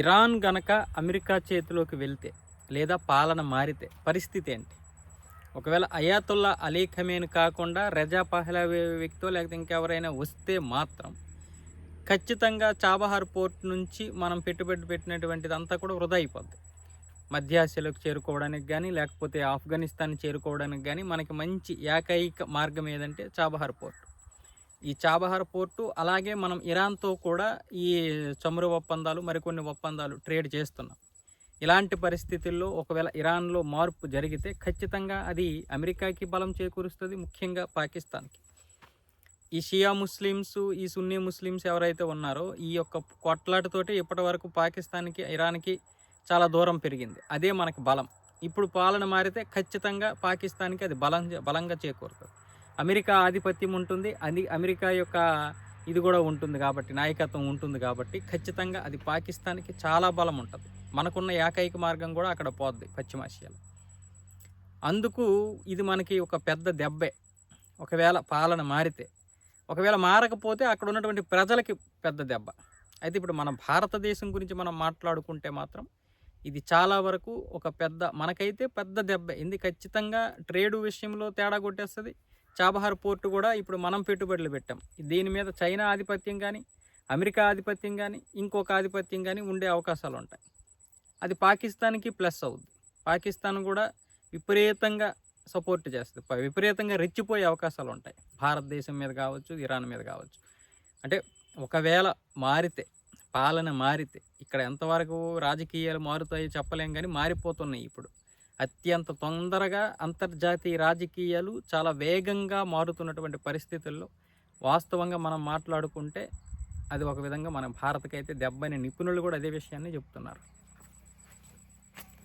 Iran గనక America చేతిలోకి వెళ్తే లేదా పాలన మారితే పరిస్థితి ఏంటి? ఒకవేళ అయాతుల్లా అలీ ఖమేని కాకుండా రజా పహ్లవి వ్యక్తో లేకపోతే ఇంకెవరైనా వస్తే మాత్రం ఖచ్చితంగా చాబహార్ పోర్ట్ నుంచి మనం పెట్టుబడి పెట్టినటువంటిదంతా కూడా వృధా అయిపోద్ది. మధ్య ఆసియాలోకి చేరుకోవడానికి కానీ లేకపోతే ఆఫ్ఘనిస్తాన్ చేరుకోవడానికి కానీ మనకి మంచి ఏకైక మార్గం ఏదంటే చాబహార్ పోర్ట్. ఈ చాబహార్ పోర్టు అలాగే మనం ఇరాన్తో కూడా ఈ చమురు ఒప్పందాలు మరికొన్ని ఒప్పందాలు ట్రేడ్ చేస్తున్నాం. ఇలాంటి పరిస్థితుల్లో ఒకవేళ ఇరాన్లో మార్పు జరిగితే ఖచ్చితంగా అది అమెరికాకి బలం చేకూరుస్తుంది, ముఖ్యంగా పాకిస్తాన్కి. ఈ షియా ముస్లిమ్స్, ఈ సున్నీ ముస్లిమ్స్ ఎవరైతే ఉన్నారో ఈ యొక్క కొట్లాటతోటి ఇప్పటి వరకు పాకిస్తాన్కి ఇరాన్కి చాలా దూరం పెరిగింది. అదే మనకి బలం. ఇప్పుడు పాలన మారితే ఖచ్చితంగా పాకిస్తాన్కి అది బలంగా చేకూరుతుంది. అమెరికా ఆధిపత్యం ఉంటుంది, అది అమెరికా యొక్క ఇది కూడా ఉంటుంది కాబట్టి, నాయకత్వం ఉంటుంది కాబట్టి ఖచ్చితంగా అది పాకిస్తాన్కి చాలా బలం ఉంటుంది. మనకున్న ఏకైక మార్గం కూడా అక్కడ పోద్ది పశ్చిమాసియాలో. అందుకు ఇది మనకి ఒక పెద్ద దెబ్బే ఒకవేళ పాలన మారితే. ఒకవేళ మారకపోతే అక్కడ ఉన్నటువంటి ప్రజలకి పెద్ద దెబ్బ. అయితే ఇప్పుడు మన భారతదేశం గురించి మనం మాట్లాడుకుంటే మాత్రం ఇది చాలా వరకు ఒక మనకైతే పెద్ద దెబ్బే. ఇది ఖచ్చితంగా ట్రేడు విషయంలో తేడా కొట్టేస్తుంది. చాబహార్ పోర్టు కూడా ఇప్పుడు మనం పెట్టుబడులు పెట్టాం. దీని మీద చైనా ఆధిపత్యం కానీ, అమెరికా ఆధిపత్యం కానీ, ఇంకొక ఆధిపత్యం కానీ ఉండే అవకాశాలు ఉంటాయి. అది పాకిస్తాన్కి ప్లస్ అవుద్ది. పాకిస్తాన్ కూడా విపరీతంగా సపోర్ట్ చేస్తుంది, విపరీతంగా రెచ్చిపోయే అవకాశాలు ఉంటాయి భారతదేశం మీద కావచ్చు, ఇరాన్ మీద కావచ్చు. అంటే ఒకవేళ మారితే, పాలన మారితే, ఇక్కడ ఎంతవరకు రాజకీయాలు మారుతాయో చెప్పలేం కానీ మారిపోతున్నాయి. ఇప్పుడు అత్యంత తొందరగా అంతర్జాతీయ రాజకీయాలు చాలా వేగంగా మారుతున్నటువంటి పరిస్థితుల్లో వాస్తవంగా మనం మాట్లాడుకుంటే అది ఒక విధంగా మన భారత్కైతే దెబ్బని నిపుణులు కూడా అదే విషయాన్ని చెప్తున్నారు.